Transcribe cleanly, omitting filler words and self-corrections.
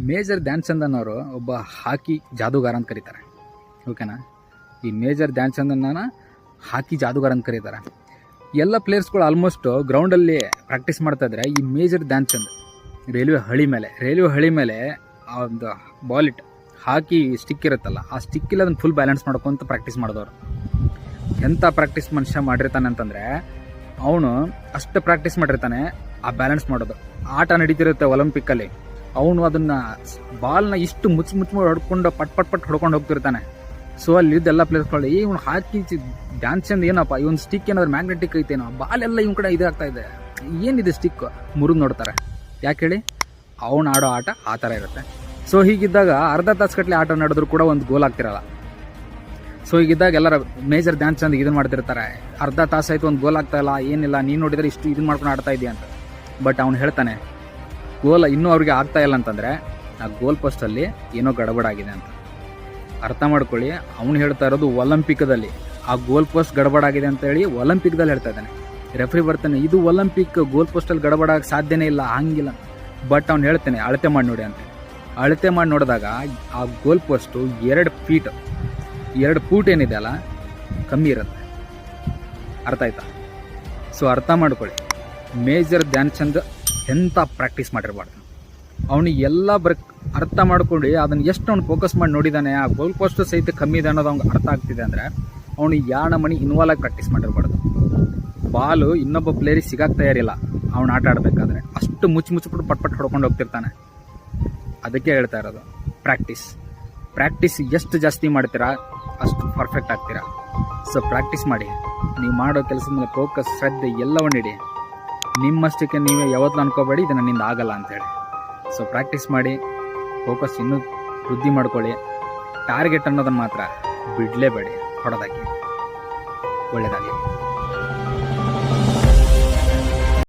Major Dhyan Chand ಅನ್ನೋರು ಒಬ್ಬ ಹಾಕಿ ಜಾದೂಗಾರ ಅಂತ ಕರೀತಾರೆ. ಓಕೆನಾ? ಈ ಮೇಜರ್ ಧ್ಯಾನ್ ಚಂದನ್ನ ಹಾಕಿ ಜಾದೂಗಾರ ಅಂತ ಕರೀತಾರೆ. ಎಲ್ಲ ಪ್ಲೇಯರ್ಸ್ಗಳು ಆಲ್ಮೋಸ್ಟ್ ಗ್ರೌಂಡಲ್ಲಿ ಪ್ರಾಕ್ಟೀಸ್ ಮಾಡ್ತಾ ಇದ್ರೆ, ಈ ಮೇಜರ್ ಧ್ಯಾನ್ ಚಂದ್ ರೈಲ್ವೆ ಹಳಿ ಮೇಲೆ ಆ ಒಂದು ಬಾಲ್ ಇಟ್ಟು ಹಾಕಿ ಸ್ಟಿಕ್ ಇರುತ್ತಲ್ಲ, ಆ ಸ್ಟಿಕ್ಕಿಲ್ಲ ಅದನ್ನು ಫುಲ್ ಬ್ಯಾಲೆನ್ಸ್ ಮಾಡ್ಕೊಂತ ಪ್ರಾಕ್ಟೀಸ್ ಮಾಡಿದವರು. ಎಂಥ ಪ್ರಾಕ್ಟೀಸ್ ಮನುಷ್ಯ ಮಾಡಿರ್ತಾನೆ ಅಂತಂದರೆ, ಅವನು ಅಷ್ಟು ಪ್ರಾಕ್ಟೀಸ್ ಮಾಡಿರ್ತಾನೆ ಆ ಬ್ಯಾಲೆನ್ಸ್ ಮಾಡೋದು. ಆಟ ನಡೀತಿರುತ್ತೆ ಒಲಿಂಪಿಕ್ಕಲ್ಲಿ, ಅವನು ಅದನ್ನು ಬಾಲ್ನ ಇಷ್ಟು ಮುಚ್ಚಿ ಹೊಡ್ಕೊಂಡು ಪಟ್ ಹೊಡ್ಕೊಂಡು ಹೋಗ್ತಿರ್ತಾನೆ. ಸೊ ಅಲ್ಲಿದ್ದೆಲ್ಲ ಪ್ಲೇಯರ್ಸ್ಗಳು ಇವನು ಹಾಕಿ ಡ್ಯಾನ್ಸ್ ಚಂದ ಏನಪ್ಪ, ಇವನ್ ಸ್ಟಿಕ್ ಏನಾದ್ರು ಮ್ಯಾಗ್ನೆಟಿಕ್ ಐತೇನೋ, ಬಾಲ್ ಎಲ್ಲ ಇವನ್ ಕಡೆ ಇದಾಗ್ತಾ ಇದೆ, ಏನಿದೆ ಸ್ಟಿಕ್ ಮುರಿದು ನೋಡ್ತಾರೆ. ಯಾಕೆ ಹೇಳಿ? ಅವನು ಆಡೋ ಆಟ ಆ ಥರ ಇರುತ್ತೆ. ಸೊ ಹೀಗಿದ್ದಾಗ ಅರ್ಧ ತಾಸು ಗಟ್ಟಲೆ ಆಟ ನಡೆದ್ರು ಕೂಡ ಒಂದು ಗೋಲ್ ಆಗ್ತಿರಲ್ಲ. ಸೊ ಹೀಗಿದ್ದಾಗ ಎಲ್ಲರ ಮೇಜರ್ ಧ್ಯಾನ್ ಚಂದ್ ಇದನ್ನು ಮಾಡ್ತಿರ್ತಾರೆ, ಅರ್ಧ ತಾಸು ಆಯಿತು ಒಂದು ಗೋಲ್ ಆಗ್ತಾ ಇಲ್ಲ, ಏನಿಲ್ಲ, ನೀನು ನೋಡಿದರೆ ಇಷ್ಟು ಇದನ್ನು ಮಾಡ್ಕೊಂಡು ಆಡ್ತಾ ಇದೆಯಾ ಅಂತ. ಬಟ್ ಅವ್ನು ಹೇಳ್ತಾನೆ ಗೋಲ್ ಇನ್ನೂ ಅವ್ರಿಗೆ ಆಗ್ತಾ ಇಲ್ಲ ಅಂತಂದರೆ ಆ ಗೋಲ್ ಪೋಸ್ಟಲ್ಲಿ ಏನೋ ಗಡಬಡಾಗಿದೆ ಅಂತ. ಅರ್ಥ ಮಾಡ್ಕೊಳ್ಳಿ, ಅವನು ಹೇಳ್ತಾ ಇರೋದು ಒಲಿಂಪಿಕ್ದಲ್ಲಿ ಆ ಗೋಲ್ ಪೋಸ್ಟ್ ಗಡಬಡಾಗಿದೆ ಅಂತ ಹೇಳಿ ಒಲಿಂಪಿಕ್ದಲ್ಲಿ ಹೇಳ್ತಾ ಇದ್ದಾನೆ. ರೆಫ್ರಿ ಬರ್ತಾನೆ, ಇದು ಒಲಿಂಪಿಕ್, ಗೋಲ್ ಪೋಸ್ಟಲ್ಲಿ ಗಡಬಡಾಗಕ್ಕೆ ಸಾಧ್ಯನೇ ಇಲ್ಲ, ಹಂಗಿಲ್ಲ. ಬಟ್ ಅವ್ನು ಹೇಳ್ತಾನೆ ಅಳತೆ ಮಾಡಿ ನೋಡಿ ಅಂತ. ಅಳತೆ ಮಾಡಿ ನೋಡಿದಾಗ ಆ ಗೋಲ್ ಪೋಸ್ಟು 2 ಫೂಟ್ ಏನಿದೆ ಅಲ್ಲ, ಕಮ್ಮಿ ಇರುತ್ತೆ. ಅರ್ಥ ಆಯ್ತಾ? ಸೊ ಅರ್ಥ ಮಾಡ್ಕೊಳ್ಳಿ, ಮೇಜರ್ ಧ್ಯಾನ್ ಚಂದ್ ಎಂಥ ಪ್ರಾಕ್ಟೀಸ್ ಮಾಡಿರಬಾರ್ದು. ಅವನಿಗೆ ಎಲ್ಲ ಅರ್ಥ ಮಾಡ್ಕೊಂಡು ಅದನ್ನು ಎಷ್ಟು ಅವ್ನು ಫೋಕಸ್ ಮಾಡಿ ನೋಡಿದ್ದಾನೆ, ಆ ಗೋಲ್ ಪೋಸ್ಟ್ ಸಹಿತ ಕಮ್ಮಿ ಇದೆ ಅನ್ನೋದು ಅವ್ನಿಗೆ ಅರ್ಥ ಆಗ್ತಿದೆ ಅಂದರೆ, ಅವನು ಯಾಣ ಮಣಿ ಇನ್ವಾಲ್ವ್ ಆಗಿ ಪ್ರಾಕ್ಟೀಸ್ ಮಾಡಿರಬಾರ್ದು. ಬಾಲು ಇನ್ನೊಬ್ಬ ಪ್ಲೇಯರಿಗೆ ಸಿಗಾಕ್ ತಯಾರಿಲ್ಲ ಅವ್ನು ಆಟ ಆಡಬೇಕಾದ್ರೆ, ಅಷ್ಟು ಮುಚ್ಚಿಬಿಟ್ಟು ಪಟ್ ಹೊಡ್ಕೊಂಡು ಹೋಗ್ತಿರ್ತಾನೆ. ಅದಕ್ಕೆ ಹೇಳ್ತಾ ಇರೋದು ಪ್ರಾಕ್ಟೀಸ್ ಎಷ್ಟು ಜಾಸ್ತಿ ಮಾಡ್ತೀರಾ ಅಷ್ಟು ಪರ್ಫೆಕ್ಟ್ ಆಗ್ತೀರಾ. ಸೊ ಪ್ರಾಕ್ಟೀಸ್ ಮಾಡಿ, ನೀವು ಮಾಡೋ ಕೆಲಸದ ಮೇಲೆ ಫೋಕಸ್, ಶ್ರದ್ಧೆ ಎಲ್ಲವನ್ನ ಇಡಿ. ನಿಮ್ಮಷ್ಟಕ್ಕೆ ನೀವೇ ಯಾವತ್ತೂ ಅನ್ಕೋಬೇಡಿ ಇದು ನನ್ನಿಂದ ಆಗಲ್ಲ ಅಂತೇಳಿ. ಸೊ ಪ್ರಾಕ್ಟೀಸ್ ಮಾಡಿ, ಫೋಕಸ್ ಇನ್ನೂ ವೃದ್ಧಿ ಮಾಡ್ಕೊಳ್ಳಿ. ಟಾರ್ಗೆಟ್ ಅನ್ನೋದನ್ನು ಮಾತ್ರ ಬಿಡಲೇಬೇಡಿ, ಹೊಡೆದಾಕಿ. ಒಳ್ಳೆಯದಾಗಲಿ.